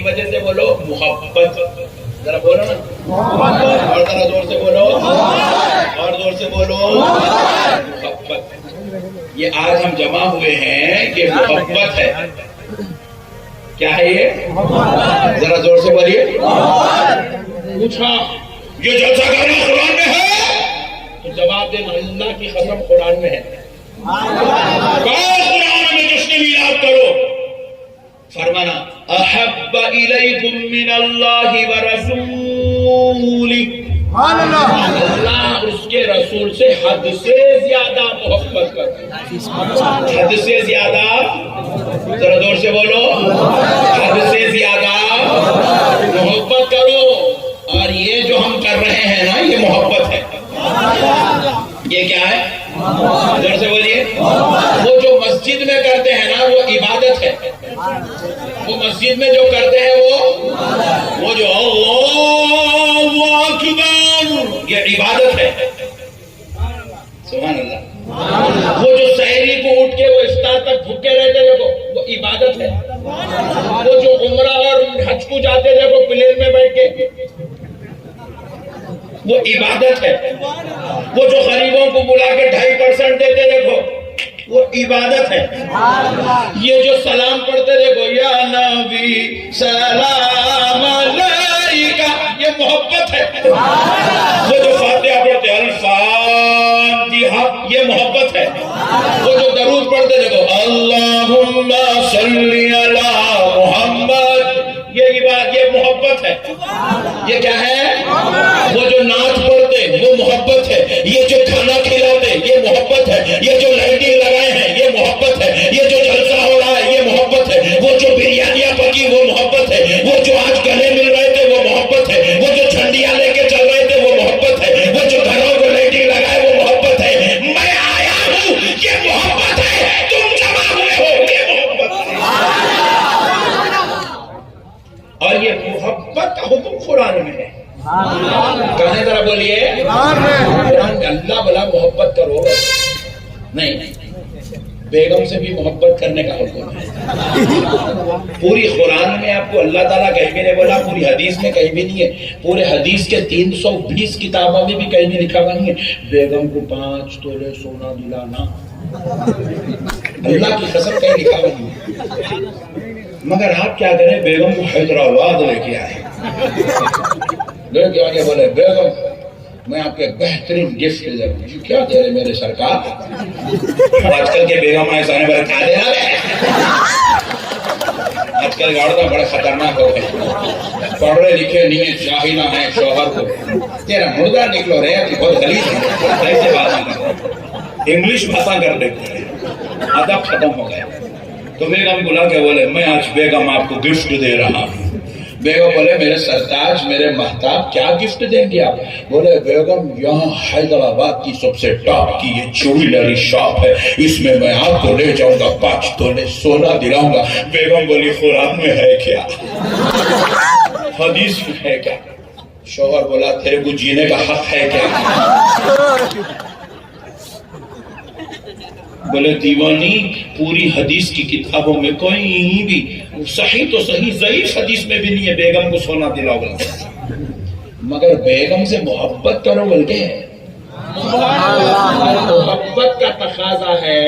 کی وجہ سے بولو محبت. ذرا بولو نا اور ذرا زور سے بولو اور زور سے بولو محبت. یہ آج ہم جمع ہوئے ہیں یہ محبت ہے. کیا ہے یہ؟ ذرا زور سے بولیے. پوچھا یہ جلسہ کرنا قرآن میں ہے تو جواب دینا اللہ کی قسم قرآن میں ہے. قرآن میں جشن میلاد کرو. فرمانا احب الیکم من اللہ ورسولہ. اللہ اس کے رسول سے حد سے زیادہ محبت کرتے ہیں. حد سے زیادہ. ذرا زور سے بولو. حد سے زیادہ محبت کرو. اور یہ جو ہم کر رہے ہیں نا یہ محبت ہے. یہ کیا ہے؟ زور سے بولیے. وہ جو مسجد میں کرتے ہیں نا وہ عبادت ہے. وہ مسجد میں جو کرتے ہیں وہ جو اللہ اکبر یہ عبادت ہے. سبحان اللہ. وہ جو سحری کو اٹھ کے وہ افطار تک بھوکے رہتے دیکھو وہ عبادت ہے. وہ جو عمرہ اور حج کو جاتے دیکھو پلین میں بیٹھ کے وہ عبادت ہے. وہ جو غریبوں کو بلا کے 2.5% دیتے دیکھو وہ عبادت ہے. یہ جو سلام پڑھتے دیکھو یا نبی سلام علیکہ یہ محبت ہے. وہ جو فاتحہ پڑھتے الفاتحہ یہ محبت ہے. وہ جو درود پڑھتے دیکھو اللہم صلی علی محمد یہ محبت ہے. یہ کیا ہے؟ وہ جو نعت پڑھتے وہ محبت ہے. یہ جو کھانا کھلاتے یہ محبت ہے. یہ جو لائٹنگ لگائے ہیں یہ محبت ہے. یہ جو جلسہ ہو رہا ہے یہ محبت ہے. وہ جو بریانیاں پکی وہ محبت ہے. وہ جو آج گلے مل رہے تھے وہ محبت ہے. وہ جو جھنڈیاں لے کے چل رہے تھے وہ محبت ہے. وہ جو گھروں کو لائٹنگ لگائے وہ محبت ہے. میں آیا ہوں یہ محبت ہے. تم جمع ہوئے ہو یہ محبت ہے. اور یہ محبت کا حکم قرآن میں ہے. کہاں ذرا بولیے. قرآن میں اللہ بلا محبت کرو نہیں. بیگم سے بھی محبت کرنے کا حکم ہے. پوری قرآن میں آپ کو اللہ تعالیٰ کہیں بھی نہیں بولا. پوری حدیث میں کہیں بھی نہیں ہے. پورے حدیث کے 320 کتابوں میں بھی کہیں بھی لکھا ہوا نہیں ہے بیگم کو 5 تولے سونا دلانا. اللہ کی قسم کہیں لکھا ہوا نہیں ہے. مگر آپ کیا کریں بیگم کو حیدرآباد لے کے آئے. لے کے آگے بولے بیگم میں آپ کے بہترین گفٹ دے دوں. کیا دے رہے میرے سرکار؟ آج کل کے بیگم ایسا نہیں بڑا کیا دے رہا ہے. آج کل گاڑا بڑے خطرناک ہو گئے. پڑھ رہے لکھے نہیں ہے شاہینہ ہے شوہر کو تیرا مردہ نکلو رہے بہت غلیظ ہے. ایسے بات نہیں کرتے انگلش بھاشا کر دیتے ہیں. ادب ختم ہو گیا. تو بیگم بلا کے بولے میں آج بیگم آپ کو گفٹ دے رہا ہوں. بیگم بولے میرے سرتاج میرے محتاب کیا گفٹ دیں گے آپ؟ بولے بیگم یہاں حیدرآباد کی سب سے ٹاپ کی یہ جویلری شاپ ہے. اس میں میں آپ کو لے جاؤں گا 5 تولے سونا دلاؤں گا. بیگم بولی قرآن میں ہے کیا؟ حدیث میں ہے کیا؟ شوہر بولا تیرے کو جینے کا حق ہے کیا؟ بولے دیوانی پوری حدیث کی کتابوں میں کوئی بھی صحیح تو صحیح ضعیف حدیث میں بھی نہیں ہے بیگم کو سونا دلاؤ گا. مگر بیگم سے محبت کرو بلکہ محبت کا تقاضا ہے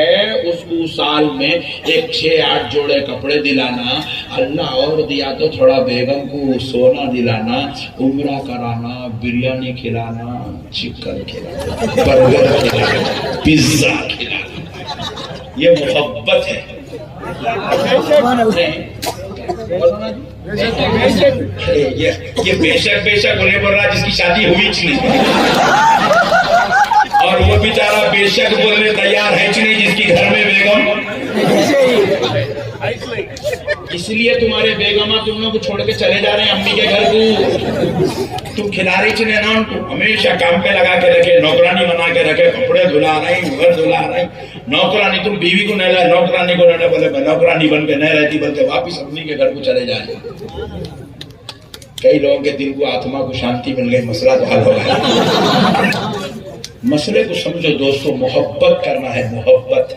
اس کو سال میں 6-8 جوڑے کپڑے دلانا. اللہ اور دیا تو تھوڑا بیگم کو سونا دلانا, عمرہ کرانا, بریانی کھلانا, چکن کھلانا, برگر کھلانا, پیزا کھلانا. یہ محبت ہے. یہ بے شک انہیں بول رہا جس کی شادی ہوئی نہیں اور وہ بیچارہ بے شک بولنے تیار ہے نہیں جس کی گھر میں بیگم. اس لیے تمہارے بیگمہ تم لوگ کو چھوڑ کے چلے جا رہے ہیں امی کے گھر کو. تم کھلا رہی چنے نا ان کو ہمیشہ کام پہ لگا کے رکھے, نوکرانی بنا کے رکھے, کپڑے دھلا رہی, گھر دھلا رہی. نوکرانی تم بیوی کو نہیں لائے, نوکرانی کو نہیں بولے میں نوکرانی بن کے نہیں رہتی بلکہ واپس امی کے گھر کو چلے جائیں. کئی لوگوں کے دل کو آتما کو شانتی مل گئی, مسئلہ تو حل ہو گیا. مسئلے کو سمجھو دوستو, محبت کرنا ہے, محبت.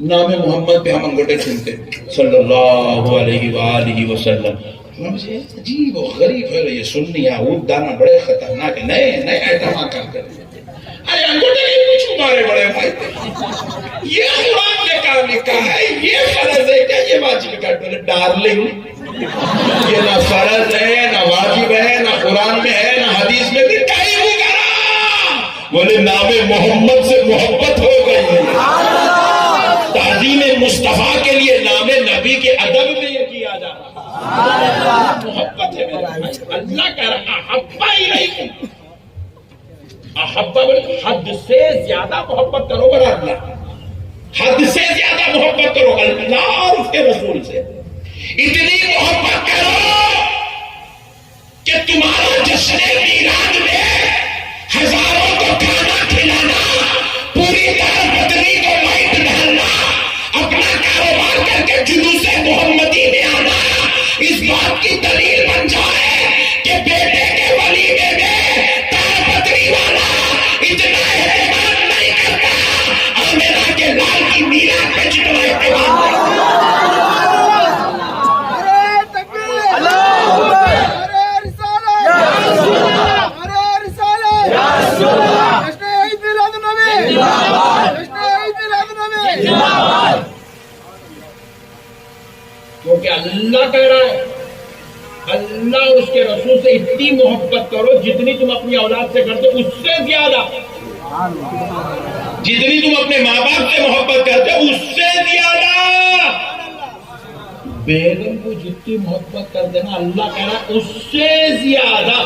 نام محمد پہ ہم انگوٹے چھوٹتے صلی اللہ علیہ وآلہ وسلم. مجھے عجیب و غریب ہے یہ سننی یہود دانا بڑے خطرناک ہے. نئے آئٹم آکر کر ارے انگوٹے نہیں پوچھو مارے بڑے بھائی. یہ قرآن نے کہا لکھا ہے یہ فرض ہے کیا یہ واجب ہے؟ ڈارلنگ یہ نہ فرض ہے نہ واجب ہے نہ قرآن میں ہے نہ حدیث میں بھی کہیں نہیں کرا. بولے نام محمد سے محبت ہو گئی. تعظیم مصطفیٰ کے لیے نام نبی کے ادب میں یہ کیا جا رہا محبت ہے میرے بھائی. اللہ کہہ رہا احبا الیکم. احبا حد سے زیادہ محبت کرو برا اللہ. حد سے زیادہ محبت کرو اللہ اور اس کے رسول سے. اتنی محبت کرو کہ تمہارا جشن میلاد میں ہزاروں کو کھانا کھلانا, پوری طرح بدنی کو لائٹ ڈالنا, اپنا کاروبار کر کے جلوس محمدی میں آنا اس بات کی دلیل بن جائے کہ بیٹے کے ولیمے میں تار بدری والا اتنا اہتمام نہیں کرتا اور میرا کے لال کی میلاد پہ جتنا اہتمام نہیں کرتا. کیونکہ اللہ کہہ رہا ہے اللہ اور اس کے رسول سے اتنی محبت کرو جتنی تم اپنی اولاد سے کرتے اس سے زیادہ. جتنی تم اپنے ماں باپ سے محبت کرتے اس سے زیادہ. بیگم کو جتنی محبت کر دینا اللہ کہہ رہا اس سے زیادہ.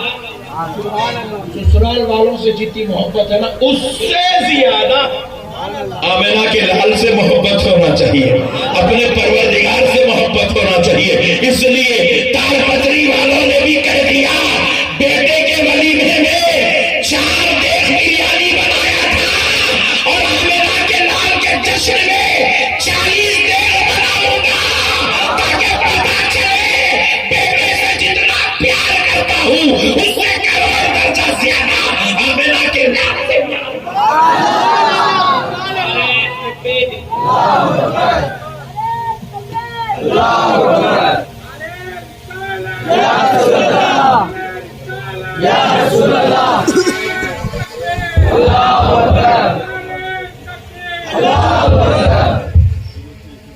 سسرال والوں سے جتنی محبت ہے نا اس سے زیادہ. آمنہ کے لال سے محبت ہونا چاہیے, اپنے پروردگار سے محبت ہونا چاہیے. اس لیے تار پتری والوں نے بھی کہہ دیا بیٹے کے ولیمے میں 4 دیگ بریانی بنایا تھا اور آمنہ کے لال کے جشن میں 40 دیگ بناؤں گا تاکہ پتا چلے بیٹے سے جتنا پیار کرتا ہوں اس سے کروڑ درجہ زیادہ آمنہ کے لال سے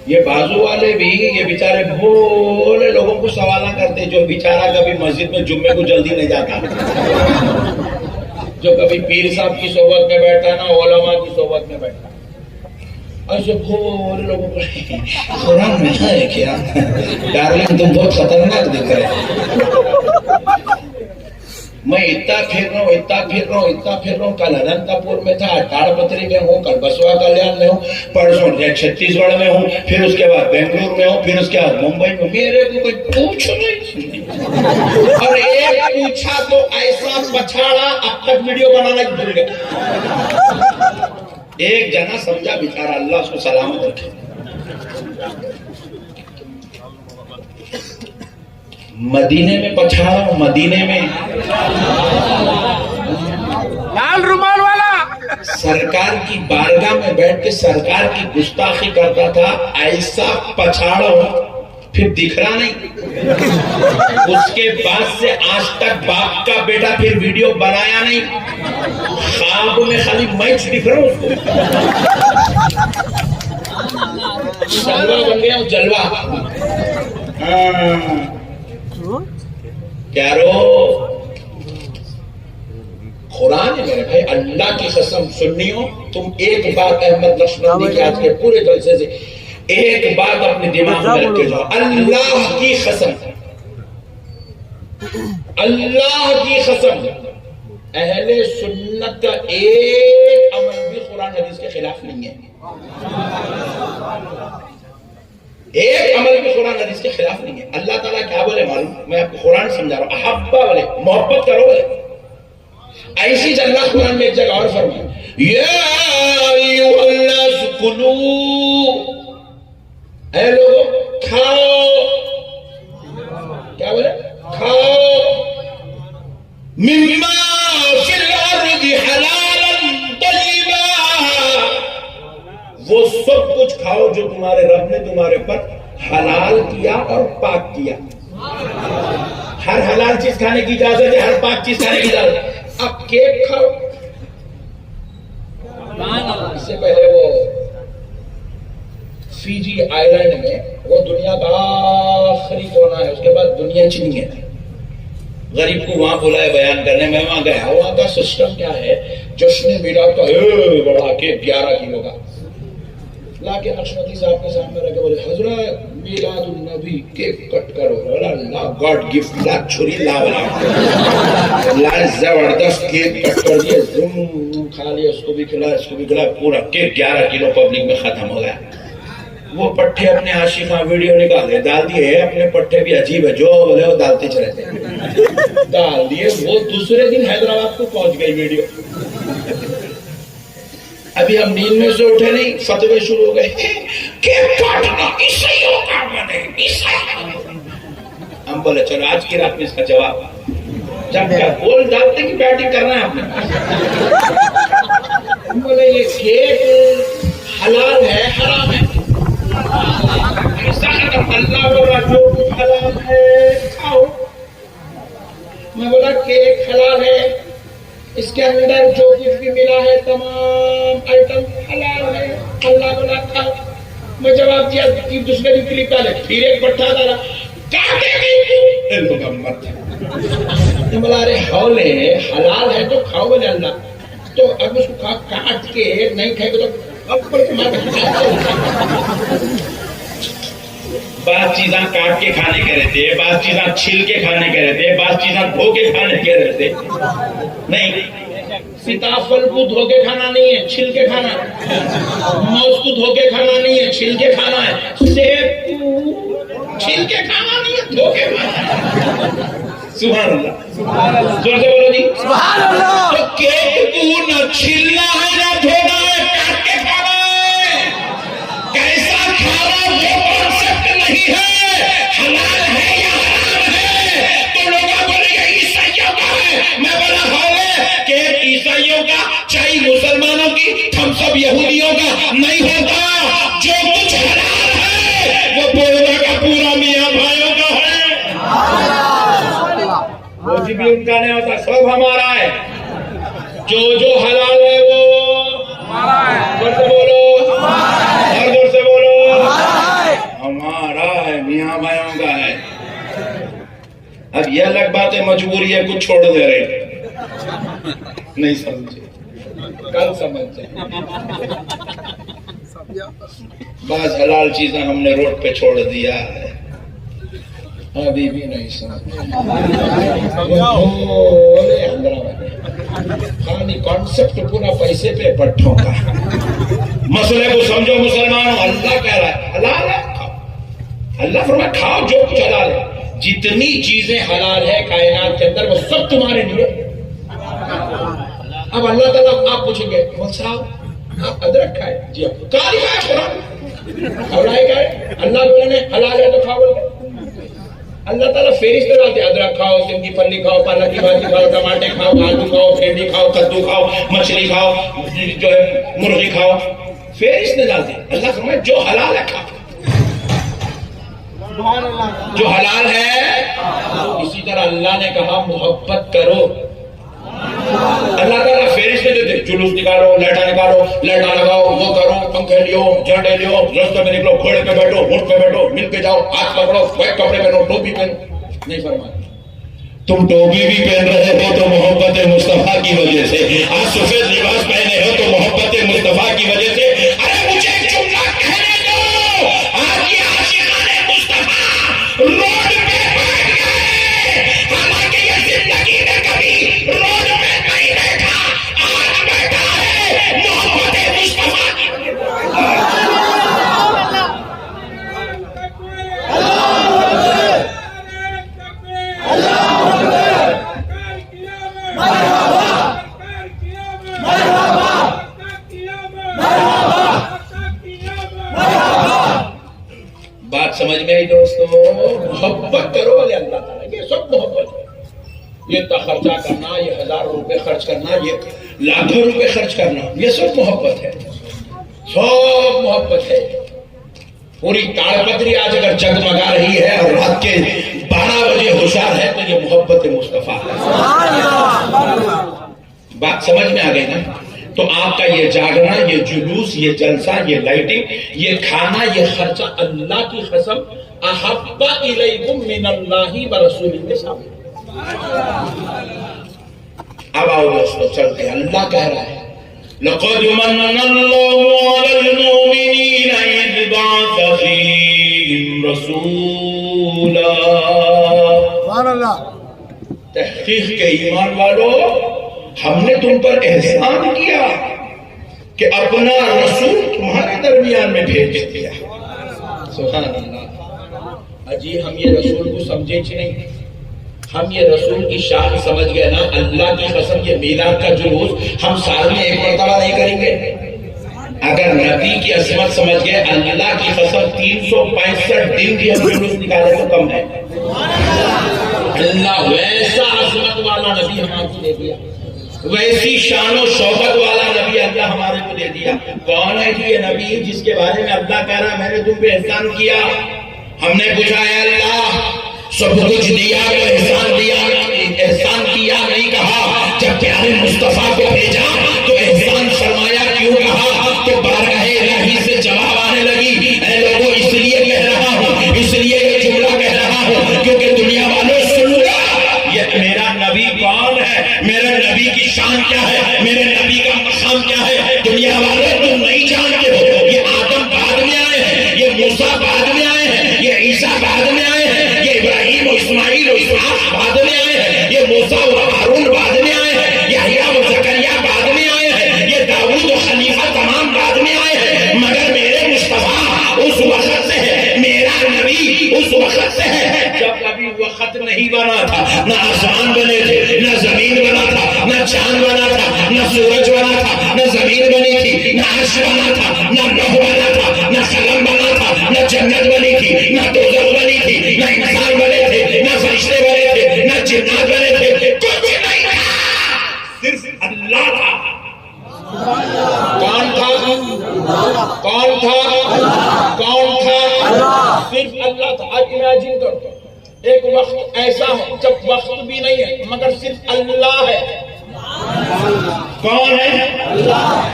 یہ بازو والے بھی یہ بیچارے بھولے لوگوں کو سوالہ کرتے جو بیچارہ کبھی مسجد میں جمعے کو جلدی نہیں جاتا, جو کبھی پیر صاحب کی صحبت میں بیٹھا نا علماء کی صحبت میں بیٹھا. ایسے بھولے لوگوں کو قرآن میں ہے کیا ڈارلنگ تم بہت خطرناک دکھ رہے. میں اتنا پھر رہا ہوں. کل اننتا پور میں تھا, تار پتری میں ہوں, کل بسوا کلیان میں ہوں, پرسوں چھتیس گڑھ میں ہوں, پھر اس کے بعد بنگلور میں ہوں, پھر اس کے بعد ممبئی میں. میرے کو کوئی پوچھ نہیں اور ایک پوچھا تو ایسا پچھاڑا اب تک ویڈیو بنانا بھول گیا. ایک جنا سمجھا بیچارہ اللہ اس کو سلامت رکھے. مدینے میں پچھاڑا ہوں, مدینے میں لال رومال والا سرکار کی بارگاہ میں بیٹھ کے سرکار کی گستاخی کرتا تھا. ایسا پچھاڑا ہوں پھر دکھ رہا نہیں. اس کے بعد سے آج تک باپ کا بیٹا پھر ویڈیو بنایا نہیں. خواب میں خالی میچ دکھ رہا ہوں اس کو. جلوہ بن گیا ہوں, جلوہ. کیا رو قرآن ہے میرے بھائی, اللہ کی قسم سنیو تم ایک بات احمد لکشمندی کے آج کے پورے جلسے سے ایک بات اپنے دماغ میں رکھ کے جاؤ. اللہ کی قسم, اللہ کی قسم, اہل سنت کا ایک عمل بھی قرآن حدیث کے خلاف نہیں ہے. ایک عمل بھی قرآن حدیث کے خلاف نہیں ہے. اللہ تعالیٰ کیا بولے معلوم, میں آپ کو قرآن سمجھا رہا ہوں. احبا بولے محبت کرو بولے. ایسی اللہ قرآن میں ایک جگہ اور فرمائے یا ایھا الناس کلوا, اے لوگوں کھاؤ. کیا بولے کھاؤ. مما فی الارض حلالا طیبا, وہ سب کچھ کھاؤ جو تمہارے رب نے تمہارے پر حلال کیا اور پاک کیا. ہر حلال چیز کھانے کی اجازت ہے, ہر پاک چیز کھانے کی اجازت ہے. اب کیک کھاؤ. اس سے پہلے وہ فیجی آئی لینڈ میں وہ دنیا کا آخری کونا ہے, اس کے بعد دنیا چینی ہے. غریب کو وہاں بلایا بیان کرنے, میں وہاں گیا. وہاں کا سسٹم کیا ہے, جشن میلاد کا بڑا کیک 11 کلو کا لا کے نقشمتی صاحب کے سامنے رکھ کے بولے حضرت میلاد النبی کیک کٹ کرو. اللہ گاڈ گفٹ لا چھری لا لا زبردست کیک کٹ کر دیے, کھا لیا, اس کو بھی کھلا, اس کو بھی کھلا, پورا کیک 11 کلو پبلک میں ختم ہو گیا. وہ پٹھے اپنے عاشقاں ویڈیو نکالے ڈال دیے, اپنے پٹھے بھی عجیب ہے, جو بولے وہ ڈالتے چلتے ڈال دیے. وہ دوسرے دن حیدرآباد کو پہنچ گئی ویڈیو. ابھی ہم نیند میں سے اٹھے نہیں, فتوے شروع ہو گئے کیک کاٹنا عیسائیوں کا بنے, عیسائی. ہم بولے چلو آج کی رات میں اس کا جواب, جب کیا بول ڈالتے کہ بیٹنگ کرنا ہے آپ نے. ہم بولے یہ کیک حلال ہے حرام ہے. اللہ بولا جو کچھ حلال ہے کھاؤ. میں بولا کیک حلال ہے, اس کے اندر جو کچھ بھی ملا ہے تمام آئٹم حلال ہے. اللہ بولا کھاؤ. میں جواب دیا, دوسرے دن کلپ ڈالے, پھر ایک پٹھا ڈالا, بولا ارے ہولے حلال ہے تو کھاؤ. بولے اللہ تو اب اس کو کاٹ کے نہیں کھائے گے تو بعض چیزاں کاٹ کے کھانے کے رہتے, بعض چیزاں چھل کے کھانے کے رہتے, بعض چیزاں دھو کے کھانے کے رہتے. نہیں, سیتافل کو دھو کے کھانا نہیں ہے, چھل کے کھانا ہے. موز کو دھو کے کھانا نہیں ہے, چھل کے کھانا ہے. سیب کو چھل کے کھانا نہیں ہے, دھو کے کھانا ہے. سبحان اللہ, زور سے بولو جی سبحان اللہ. تو کیک کو نہ چھلنا ہے نہ دھونا ہے, کاٹ کے کھانا ہے. کیسا کھانا وہ کانسیپٹ نہیں ہے, حلال ہے یا حرام ہے. تو لوگ بولے گا عیسائیوں کا ہے. میں بولا ہولے کیک عیسائیوں کا, چائے مسلمانوں کی, ہم سب یہودیوں کا نہیں ہوتا. جو کچھ حلال ہے وہ پورا کا پورا میاں بھائیوں کا ہے. وہ بھی ان کا نہیں ہوتا, سب ہمارا ہے. جو حلال ہے وہ زور سے بولو, اور زور سے بولو, ہمارا ہے, میاں بھائیوں کا ہے. اب یہ الگ بات ہے مجبوری ہے, کچھ چھوڑ دے رہے نہیں سمجھے, کل سمجھے. بعض حلال چیزیں ہم نے روڈ پہ چھوڑ دیا ہے, ابھی بھی نہیں سمجھ. خانی کانسیپٹ پورا پیسے پہ پٹھوں کا. مسئلے کو سمجھو مسلمانوں, اللہ کہہ رہا ہے حلال ہے کھاؤ. اللہ فرمایا کھاؤ جو کچھ حلال ہے. جتنی چیزیں حلال ہے کائنات کے اندر وہ سب تمہارے لیے. اب اللہ تعالیٰ آپ پوچھیں گے صاحب آپ ادرک کھائے, جی آپ کالی کھائے, اللہ بولے نے حلال ہے تو کھاؤ. اللہ تعالیٰ فہرست ڈالتے, ادرک کھاؤ, سندھی پھلی کھاؤ, پالک کی بھاجی کھاؤ, ٹماٹے کھاؤ, آلو کھاؤ, بھنڈی کھاؤ, کدو کھاؤ, مچھلی کھاؤ, جو ہے مرغی کھاؤ. فہرست ڈالتے. اللہ فرمائے جو حلال ہے کھاؤ, جو حلال ہے. اسی طرح اللہ نے کہا محبت کرو. اللہ تعالیٰ فہرست دیتے, جلوس نکالو, لہٹا نکالو, لہٹا لگاؤ, وہ کرو, پنکھے لیو, جھنڈے لیو, راستے میں نکلو, گھوڑے پہ بیٹھو, اونٹ پہ بیٹھو, مل کے جاؤ, ہاتھ پکڑو, کپڑے پہنو, ٹوپی پہنو. نہیں فرمایا تم ٹوپی بھی پہن رہے ہو تو محبت مصطفیٰ کی وجہ سے, آج سفید لباس پہنے ہو تو محبت مصطفیٰ کی وجہ سے. ارے مجھے ایک جملہ کہنے دو, آج یہ عاشقان مصطفیٰ روڈ پہ بیٹھ گئے, حالانکہ یہ زندگی میں کبھی روڈ پہ نہیں بیٹھا, آج بیٹھا ہے محبت مصطفیٰ کی. بات سمجھ میں آئی دوستو؟ محبت کرو والے اللہ تعالیٰ, یہ سب محبت ہے. یہ خرچہ کرنا, یہ 1000 روپے خرچ کرنا, یہ لاکھوں روپے خرچ کرنا, یہ سب محبت ہے. سب محبت ہے. پوری تاڑپتری آج اگر جگمگا رہی ہے اور رات کے 12 بجے ہوشیار ہے تو یہ محبت مصطفیٰ ہے. بات سمجھ میں آ گئی نا؟ تو آپ کا یہ جاگنا، یہ جلوس، یہ جلسہ، یہ لائٹنگ، یہ کھانا، یہ خرچہ اللہ کی قسم احب الیکم من اللہ ورسولہ کے سامنے. اب آؤ دوستو چلتے ہیں. اللہ کہہ رہا ہے لقد من اللہ علی المؤمنین اذ بعث فیہم رسولا. سبحان اللہ. تحقیق کے ایمان والو، ہم نے تم پر احسان کیا کہ اپنا رسول تمہارے درمیان میں بھیج دیا. سبحان اللہ. اجی ہم یہ رسول کو سمجھے چھ نہیں، ہم یہ رسول کی شان سمجھ گئے نا. اللہ کی قسم یہ میلاد کا جلوس ہم سال میں ایک مرتبہ نہیں کریں گے. اگر نبی کی عظمت سمجھ گئے، اللہ کی قسم 365 دن کی ہم جلوس نکالے تو کم ہے. اللہ ویسا عظمت والا نبی ہمارے کو دے دیا، ویسی شان و شوکت والا نبی اللہ ہمارے کو دے دیا. کون ہے جی یہ نبی جس کے بارے میں اللہ کہہ رہا ہے میں نے تم پہ احسان کیا؟ ہم نے پوچھا ہے اللہ سب کچھ دیا تو احسان دیا، احسان کیا نہیں کہا. جب پیارے مصطفیٰ کو بھیجا تو احسان فرمایا کیوں کہا؟ تو بارگاہ الہی سے جواب آنے لگی، اے لوگوں اس لیے کہہ رہا ہوں، اس لیے یہ جملہ کہہ رہا ہوں کیونکہ دنیا والوں سن لو یہ میرا نبی کون ہے، میرے نبی کی شان کیا ہے، میرے نبی کا مقام کیا ہے. دنیا والوں تم نہیں جانتے ہو. یہ آدم بعد میں آئے ہیں، یہ موسیٰ بعد میں آئے ہیں، یہ عیسیٰ بعد میں آئے ہیں، یہ ابراہیم و اسماعیل و اسحاق بعد میں آئے ہیں، یہ موسیٰ و ہارون بعد میں آئے ہیں، یحییٰ و زکریا بعد میں آئے ہیں، یہ داؤد و خلیفہ تمام بعد میں آئے ہیں. مگر میرے مصطفیٰ اس وقت سے ہے، میرا نبی اس وقت سے ہے جب ابھی وقت نہیں بنا تھا. نہ آسمان بنے تھے، نہ زمین بنا تھا، نہ چاند بنا تھا، نہ سورج بنا تھا، نہ زمین بنی تھی، نہ عرش بنا تھا، نہ لوح بنا تھا، نہ قلم بنا تھا، نہ جنت بنی تھی، نہ دوزخ بنی تھی، نہ انسان بنے تھے، نہ فرشتے بنے تھے، نہ جنات بنے تھے. کچھ نہیں تھا، صرف اللہ تھا. کون تھا؟ کون تھا؟ کون تھا؟ صرف اللہ تھا. آج امیجن کرو ایک وقت ایسا ہے جب وقت بھی نہیں ہے مگر صرف اللہ ہے. کون ہے؟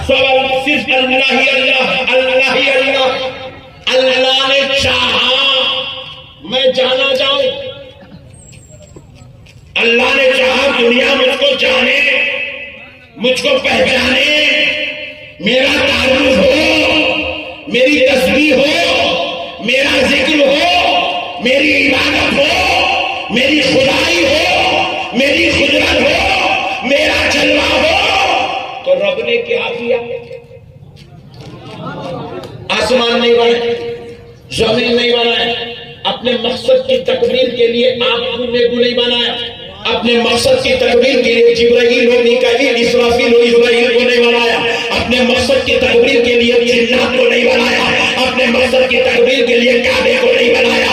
صرف اللہ ہی اللہ، اللہ ہی اللہ. اللہ نے چاہا میں جانا جاؤں، اللہ نے چاہا دنیا مجھ کو جانے، مجھ کو پہچانے، میرا تعارف ہو، میری تسبیح ہو، میرا ذکر ہو، میری عبادت ہو، میری خدائی ہو، میری قدرت ہو، میرا جلوہ ہو. تو رب نے کیا کیا؟ آسمان نہیں بنائے، زمین نہیں بنائے، اپنے مقصد کی تکمیل کے لیے آپ کو نہیں بنایا، اپنے مقصد کی تکمیل کے لیے جبرائیل و میکائیل اسرافیل و اسرائیل کو نہیں بنایا، اپنے مقصد کی تکمیل کے لیے جنات کو نہیں بنایا، اپنے مقصد کی تکمیل کے لیے کعبے کو نہیں بنایا.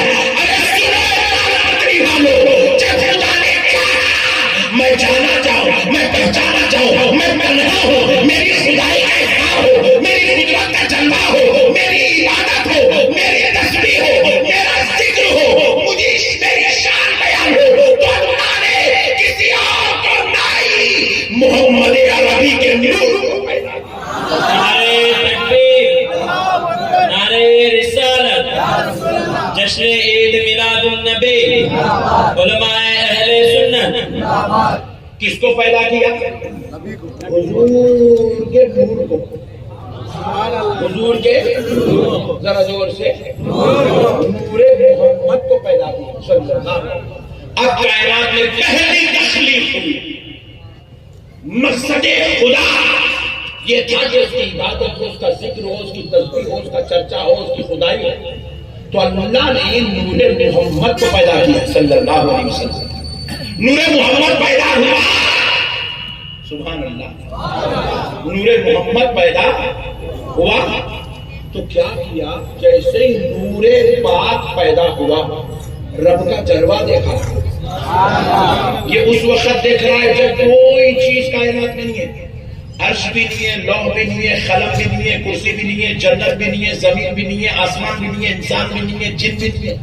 میں جانا چاہوں، میں پہچانا چاہوں، میں تنہا ہوں، میری خدائی کا اظہار ہو، میری قدرت کا جلوہ ہو، میری عبادت ہو، میری تسبیح ہو، میرا ذکر ہو، مجھے میری شان بیان ہو، تو اللہ نے کسی اور کو نہیں، محمد عربی کے نور کو پیدا کیا. نعرے تکبیر، نعرے رسالت، جشن عید میلاد النبی، علماء اہل سنت. کس کو پیدا کیا؟ حضور کے نور کو. حضور کے ذرا زور سے نور محمد کو پیدا کیا صلی اللہ علیہ وسلم. اب کائنات میں پہلی تخلیق ہوئی، مقصد خدا یہ تھا کہ اس کی عبادت ہو، اس کا ذکر ہو، اس کی تسبیح ہو، اس کا چرچا ہو، اس کی خدائی ہو. تو اللہ نے نور محمد کو پیدا کیا صلی اللہ علیہ وسلم. نور محمد پیدا ہوا، سبحان اللہ، نور محمد پیدا ہوا تو کیا کیا؟ جیسے ہی نور پاک پیدا ہوا رب کا جلوہ دیکھا. یہ اس وقت دیکھ رہا ہے جب کوئی چیز کائنات نہیں ہے، عرش بھی نہیں ہے، لوح بھی نہیں ہے، قلم بھی نہیں ہے، کرسی بھی نہیں ہے، جنت بھی نہیں ہے، زمین بھی نہیں ہے، آسمان بھی نہیں ہے، انسان بھی نہیں ہے، جن بھی نہیں ہے،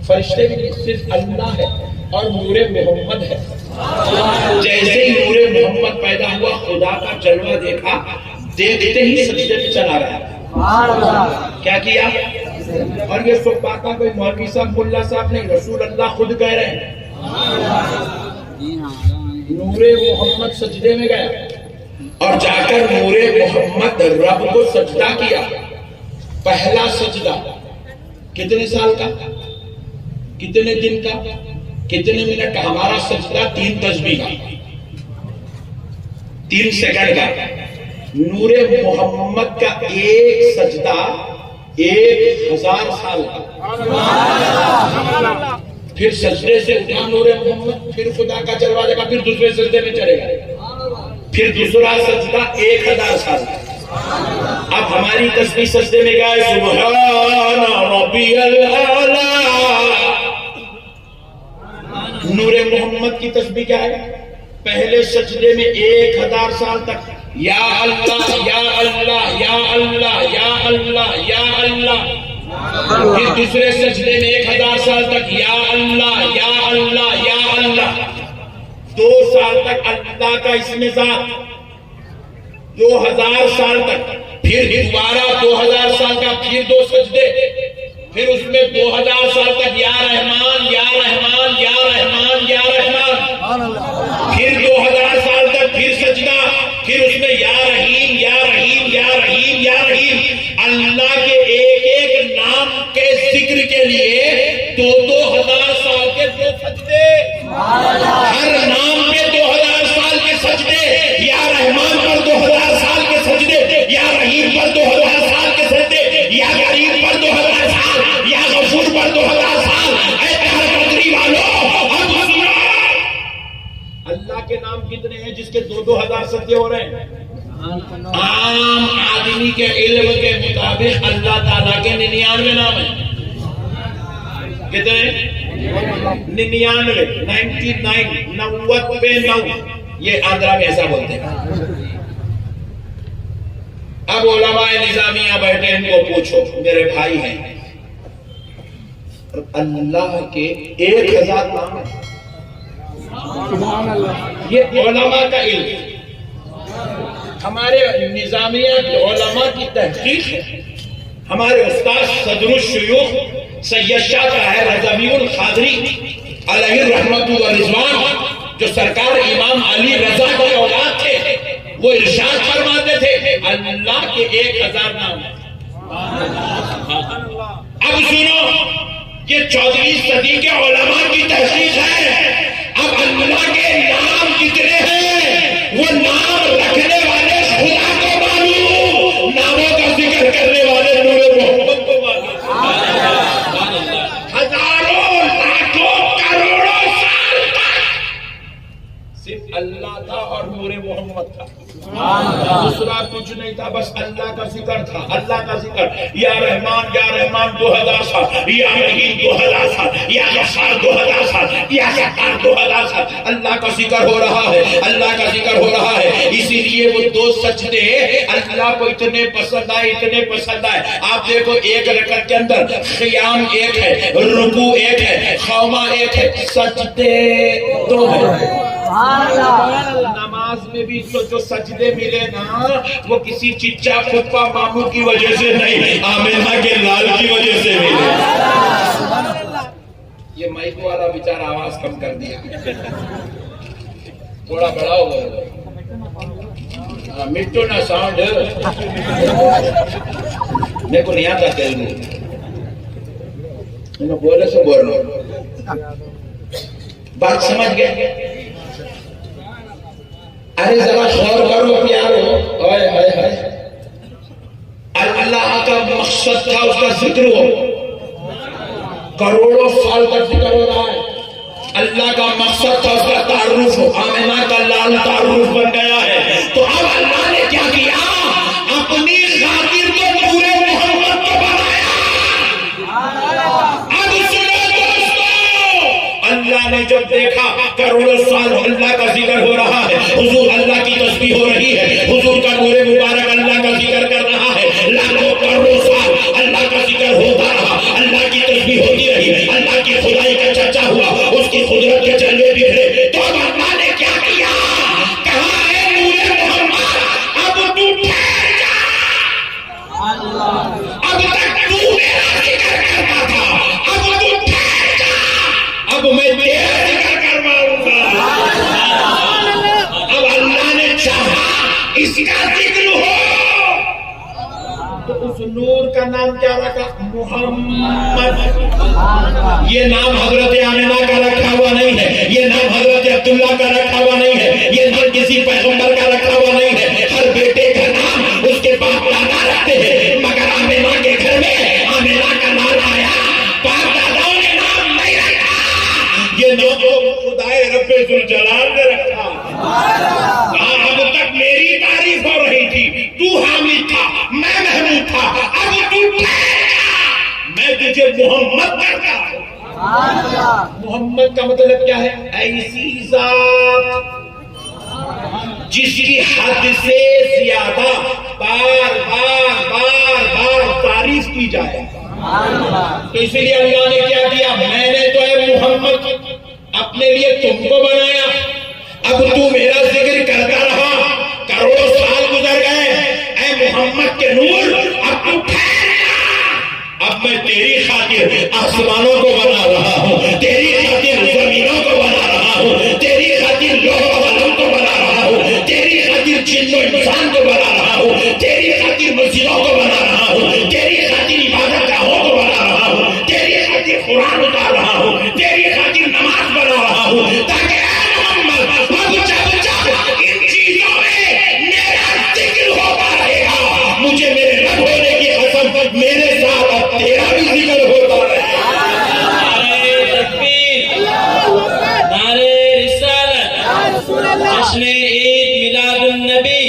فرشتے بھی نہیں، صرف اللہ ہے اور نور محمد ہے۔ جیسے ہی نور محمد پیدا ہوا خدا کا جلوہ دیکھا، دیکھتے ہی سجدے میں چلا رہا۔ کیا کیا؟ اور یہ سب باتیں کوئی مولوی صاحب ملا صاحب نہیں، رسول اللہ خود کہہ رہے ہیں۔ نور محمد سجدے میں گیا اور جا کر نور محمد رب کو سجدہ کیا۔ پہلا سجدہ کتنے سال کا، کتنے دن کا، کتنے منٹ کا؟ ہمارا سجدہ 3 تسبیح کا، 3 سیکنڈ کا۔ نور محمد کا ایک سجدہ 1000 سال کا۔ پھر سجدے سے اٹھا نور محمد، پھر خدا کا جلوہ دیکھا، پھر دوسرے سجدے میں چلے گئے، پھر دوسرا سجدہ 1000 سال کا۔ اب ہماری تسبیح سجدے میں گئے، سبحان ربی الاعلی۔ نور محمد کی تسبیح کیا ہے؟ پہلے سجدے میں 1000 سال تک یا اللہ یا اللہ یا اللہ یا اللہ یا اللہ، پھر دوسرے سجدے میں 1000 سال تک یا اللہ یا اللہ یا اللہ، 2 سال تک اللہ کا اسم ذات، 2000 سال تک، پھر دوبارہ 2000 سال کا، پھر 2 سجدے، پھر اس میں 2000 سال تک یا رحمان یا رحمان یا رحمان یا رحمان، پھر 2000 سال تک پھر سجدہ، پھر اس میں یا رحیم یا رحیم یا رحیم یا رحیم۔ اللہ کے ایک ایک نام کے ذکر کے لیے 2000 سال کے 2 سجدے، ہر نام پہ 2000 سال کے سجدے، یا رحمان پر 2000 سال کے سجدے، یا رحیم پر 2000 سال کے سجدے، یا غریب پر 2000 سال، یا غفور پر 2000 سال۔ اے پیار بدری والو، اب سنو، اللہ کے نام کتنے ہیں جس کے 2000 سجدے ہو رہے ہیں؟ عام آدمی کے علم کے مطابق اللہ تعالیٰ کے 99 نام ہیں۔ کتنے؟ 99، 99 پہ 9، یہ آندھرا میں ایسا بولتے ہیں۔ اب علماء نظامیہ بیٹھے، ان کو پوچھو، میرے بھائی ہیں، اللہ کے 1000 نام ہیں۔ یہ علماء کا علم، ہمارے نظامیہ کے علماء کی تحقیق ہے۔ ہمارے استاد صدر الشیوخ سید شاہ طاہر رضوی القادری علیہ الرحمت و رضوان، جو سرکار امام علی رضا کے اولاد تھے، وہ ارشاد فرماتے تھے اللہ کے 1000 نام ہیں۔ اب سنو، یہ 14ویں صدی کے علماء کی تحقیق ہے۔ اب اللہ کے نام کتنے ہیں وہ نام رکھنے والے خدا کو معلوم، ناموں کا ذکر کرنے والے نور محمد کو معلوم۔ ہزاروں لاکھوں کروڑوں سال تک صرف اللہ تھا اور نور محمد تھا، دوسرا کچھ نہیں تھا، بس اللہ کا ذکر تھا، اللہ کا ذکر۔ یا رحمان 2000 سال، یا رحیم 2000 سال، یا غفار 2000 سال، یا ستار 2000 سال، اللہ کا ذکر ہو رہا ہے، اللہ کا ذکر ہو رہا ہے۔ اسی لیے وہ 2 سجدے اللہ کو اتنے پسند آئے، اتنے پسند آئے۔ آپ دیکھو، ایک رکعت کے اندر قیام ایک ہے، رکوع ایک ہے، خوما ایک ہے، سجدے 2 ہیں۔ نماز میں بھی جو سجدے ملے نا، وہ کسی چچا پھپھا ماموں کی وجہ سے نہیں، آمینہ کے لال کی وجہ سے ملے۔ یہ مائک والا بیچارہ آواز کم کر دیا، تھوڑا بڑا ہو گیا، مٹو نا ساؤنڈ، میرے کو نہیں آتا تیلگو، میں بولے سے بول رہا ہوں، بات سمجھ گئے؟ ارے ذرا غور کرو پیارو، ہائے ہائے ہائے، اللہ کا مقصد تھا اس کا ذکر ہو، کروڑوں سال تک ذکر ہو رہا ہے۔ اللہ کا مقصد تھا اس کا تعارف ہو، آمینہ کا لال تعارف بن گیا ہے۔ تو اب اللہ نے کیا کیا؟ اپنی خاطر کو نور محمد کو بنایا۔ اب سنو دوستو، اللہ نے جب دیکھا کروڑوں سال اللہ کا ذکر ہو رہا ہے، حضور اللہ کی تسبیح ہو رہی ہے، حضور اس کا ذکر ہو تو اس نور کا نام کیا رکھا؟ محمد. یہ نام حضرت آمنہ کا رکھا ہوا نہیں ہے, یہ نام حضرت عبداللہ کا رکھا ہوا نہیں ہے, یہ نام کسی پیغمبر کا رکھا ہوا نہیں ہے. ہر بیٹے کا نام اس کے باپ دادا رکھتے ہیں, مگر آمنہ کے گھر میں آمنہ کا نام آیا, باپ داداؤں نے نام نہیں رکھا. یہ نام تو خدائے رب ذوالجلال نے رکھا. اب تک میری تعریف ہو رہی تھی, تو حامد تھا, میں محمود تھا, اب تو میں تجھے محمد کرتا ہوں. محمد کا مطلب کیا ہے؟ ایسی ذات جس کی حد سے زیادہ بار بار بار بار تعریف کی جائے. تو اسی لیے اللہ نے کیا کیا؟ میں نے تو اے محمد اپنے لیے تم کو بنایا, اب تو میرا ذکر کرتا رہا, کروڑوں سال گزر گئے, اے محمد کے نور اب تو ٹھہر جا. اب میں تیری خاطر آسمانوں کو بنا رہا ہوں, تیری خاطر زمینوں کو بنا رہا ہوں, تیری خاطر لوح و قلم کو بنا رہا ہوں, تیری خاطر جن و انسان کو بنا رہا ہوں, تیری خاطر مسجدوں کو بنا رہا ہوں, تیری خاطر عبادت گاہوں کو بنا رہا ہوں, تیری خاطر قرآن اتار رہا ہوں, تیری خاطر نماز بنا رہا ہوں, تاکہ ان چیزوں میں میرا ذکر ہوتا رہے گا. مجھے میرے رب ہونے کی قسم, میرے ساتھ اب تیرا بھی ذکر ہوتا رہے گا. نعرہ تکبیر, نعرہ رسالت, جشن عید میلاد النبی.